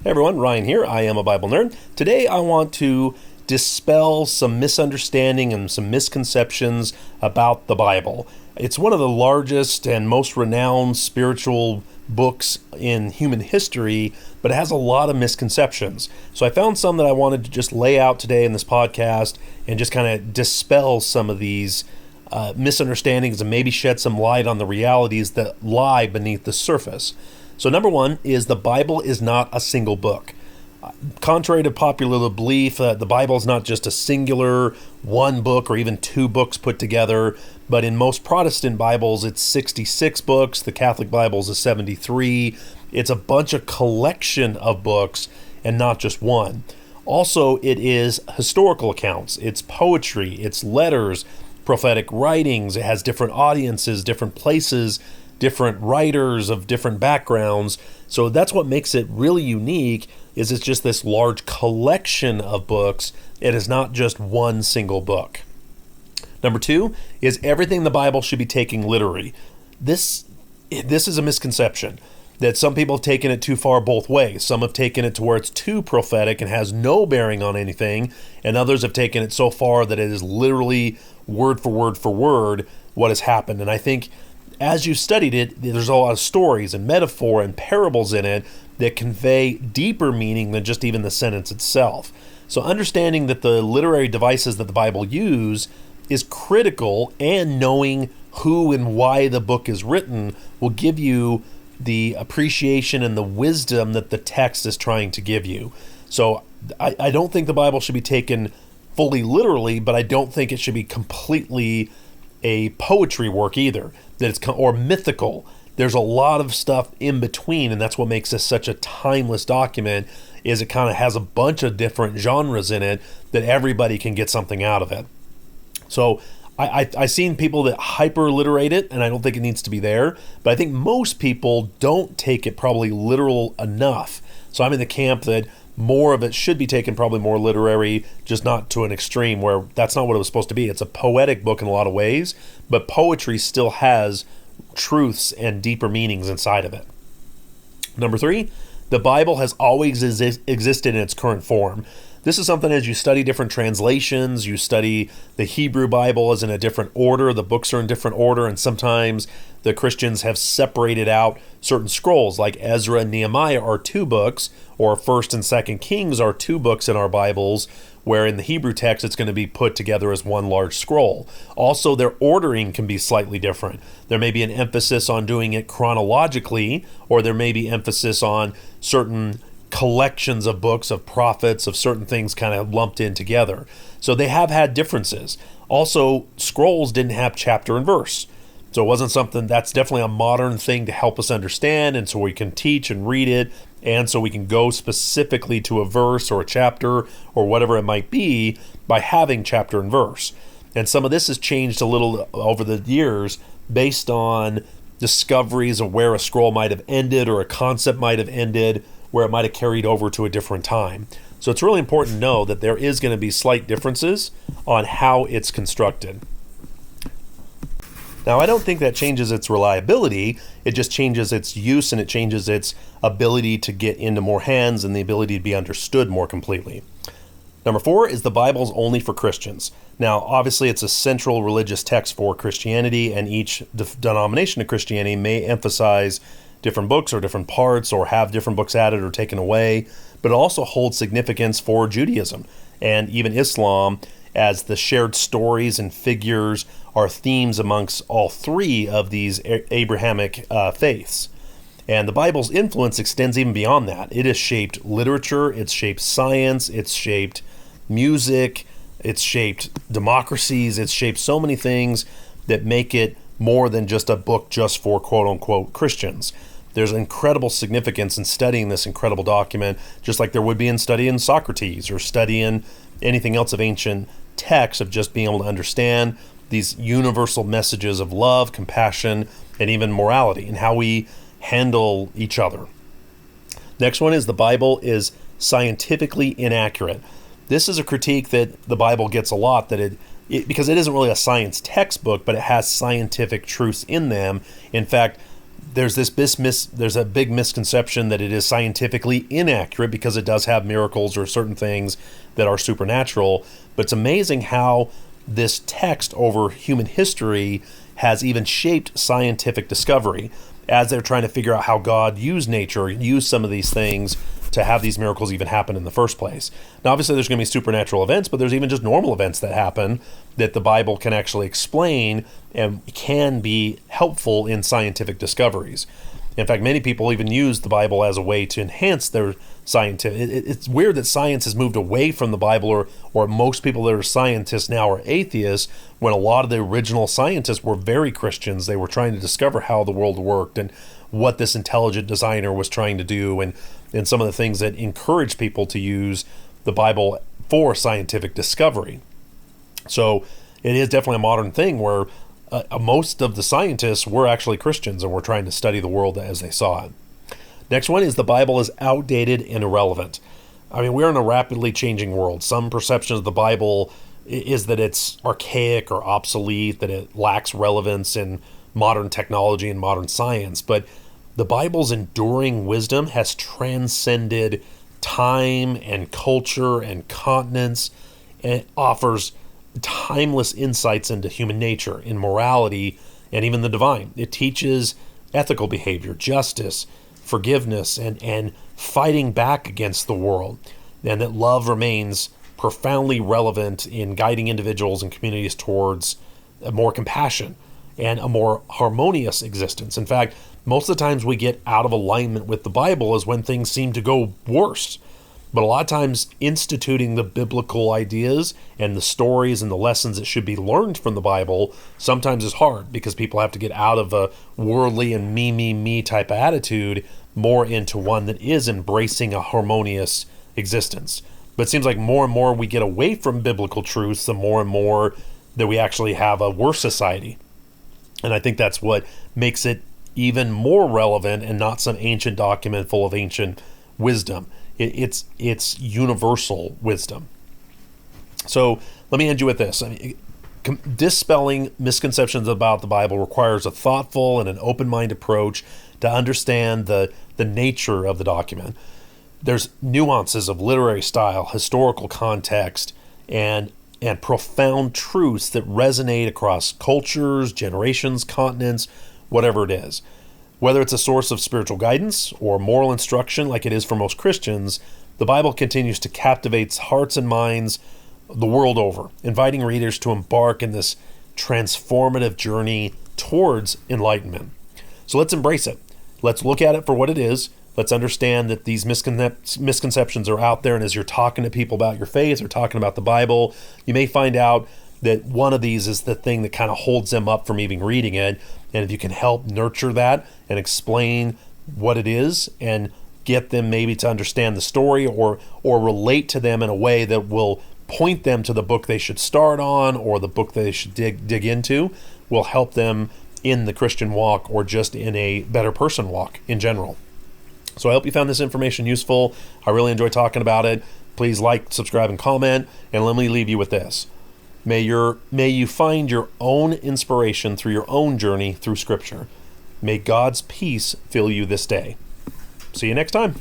Hey everyone, Ryan here. I am a Bible nerd. Today I want to dispel some misunderstanding and some misconceptions about the Bible. It's one of the largest and most renowned spiritual books in human history, but it has a lot of misconceptions. So I found some that I wanted to just lay out today in this podcast and just kind of dispel some of these misunderstandings and maybe shed some light on the realities that lie beneath the surface. So number one is the Bible is not a single book. Contrary to popular belief, the Bible is not just a singular one book or even two books put together, but in most Protestant Bibles, it's 66 books. The Catholic Bibles is 73. It's a bunch of collection of books and not just one. Also, it is historical accounts. It's poetry. It's letters, prophetic writings. It has different audiences, different places, different writers of different backgrounds. So that's what makes it really unique, is it's just this large collection of books. It is not just one single book. Number two is everything the Bible should be taken literally. This is a misconception that some people have taken it too far both ways. Some have taken it to where it's too prophetic and has no bearing on anything, and others have taken it so far that it is literally word for word what has happened. And I think as you studied it, there's a lot of stories and metaphor and parables in it that convey deeper meaning than just even the sentence itself. So understanding that the literary devices that the Bible use is critical, and knowing who and why the book is written will give you the appreciation and the wisdom that the text is trying to give you. So I don't think the Bible should be taken fully literally, but I don't think it should be completely a poetry work either, or mythical. There's a lot of stuff in between, and that's what makes this such a timeless document, is it kind of has a bunch of different genres in it that everybody can get something out of it. So I've seen people that hyper-literate it, and I don't think it needs to be there, but I think most people don't take it probably literal enough. So I'm in the camp that more of it should be taken probably more literary, just not to an extreme where that's not what it was supposed to be. It's a poetic book in a lot of ways, but poetry still has truths and deeper meanings inside of it. Number three, the Bible has always existed in its current form. This is something as you study different translations, you study the Hebrew Bible is in a different order, the books are in different order, and sometimes the Christians have separated out certain scrolls, like Ezra and Nehemiah are two books, or 1st and 2nd Kings are two books in our Bibles, where in the Hebrew text it's going to be put together as one large scroll. Also, their ordering can be slightly different. There may be an emphasis on doing it chronologically, or there may be emphasis on certain collections of books, of prophets, of certain things kind of lumped in together. So they have had differences. Also, scrolls didn't have chapter and verse. So it wasn't something that's definitely a modern thing to help us understand, and so we can teach and read it, and so we can go specifically to a verse or a chapter or whatever it might be by having chapter and verse. And some of this has changed a little over the years based on discoveries of where a scroll might have ended or a concept might have ended, where it might have carried over to a different time. So it's really important to know that there is going to be slight differences on how it's constructed. Now, I don't think that changes its reliability. It just changes its use, and it changes its ability to get into more hands and the ability to be understood more completely. Number four is the Bible's only for Christians. Now, obviously, it's a central religious text for Christianity, and each denomination of Christianity may emphasize different books or different parts or have different books added or taken away, but it also holds significance for Judaism and even Islam, as the shared stories and figures are themes amongst all three of these Abrahamic faiths. And the Bible's influence extends even beyond that. It has shaped literature, it's shaped science, it's shaped music, it's shaped democracies, it's shaped so many things that make it more than just a book just for quote-unquote Christians. There's incredible significance in studying this incredible document, just like there would be in studying Socrates or studying anything else of ancient texts, of just being able to understand these universal messages of love, compassion, and even morality, and how we handle each other. Next one is the Bible is scientifically inaccurate. This is a critique that the Bible gets a lot, that because it isn't really a science textbook, but it has scientific truths in them. In fact, there's there's a big misconception that it is scientifically inaccurate because it does have miracles or certain things that are supernatural. But it's amazing how this text over human history has even shaped scientific discovery as they're trying to figure out how God used nature, used some of these things to have these miracles even happen in the first place. Now, obviously, there's going to be supernatural events, but there's even just normal events that happen that the Bible can actually explain and can be helpful in scientific discoveries. In fact, many people even use the Bible as a way to enhance their scientific. It's weird that science has moved away from the Bible, or most people that are scientists now are atheists, when a lot of the original scientists were very Christians. They were trying to discover how the world worked and what this intelligent designer was trying to do, and some of the things that encourage people to use the Bible for scientific discovery. So it is definitely a modern thing where most of the scientists were actually Christians and were trying to study the world as they saw it. Next one is the Bible is outdated and irrelevant. I mean, we're in a rapidly changing world. Some perception of the Bible is that it's archaic or obsolete, that it lacks relevance in modern technology and modern science. But the Bible's enduring wisdom has transcended time and culture and continents, and it offers timeless insights into human nature, in morality, and even the divine. It teaches ethical behavior, justice, forgiveness, and fighting back against the world, and that love remains profoundly relevant in guiding individuals and communities towards more compassion and a more harmonious existence. In fact, most of the times we get out of alignment with the Bible is when things seem to go worse. But a lot of times instituting the biblical ideas and the stories and the lessons that should be learned from the Bible sometimes is hard because people have to get out of a worldly and me type of attitude more into one that is embracing a harmonious existence. But it seems like more and more we get away from biblical truths, the more and more that we actually have a worse society. And I think that's what makes it even more relevant and not some ancient document full of ancient wisdom. It's universal wisdom. So let me end you with this. Dispelling misconceptions about the Bible requires a thoughtful and an open-minded approach to understand the nature of the document. There's nuances of literary style, historical context, and profound truths that resonate across cultures, generations, continents, whatever it is. Whether it's a source of spiritual guidance or moral instruction like it is for most Christians, the Bible continues to captivate hearts and minds the world over, inviting readers to embark in this transformative journey towards enlightenment. So let's embrace it. Let's look at it for what it is. Let's understand that these misconceptions are out there, and as you're talking to people about your faith or talking about the Bible, you may find out that one of these is the thing that kind of holds them up from even reading it. And if you can help nurture that and explain what it is and get them maybe to understand the story or relate to them in a way that will point them to the book they should start on or the book they should dig into, will help them in the Christian walk or just in a better person walk in general. So I hope you found this information useful. I really enjoy talking about it. Please like, subscribe, and comment. And let me leave you with this. May you find your own inspiration through your own journey through Scripture. May God's peace fill you this day. See you next time.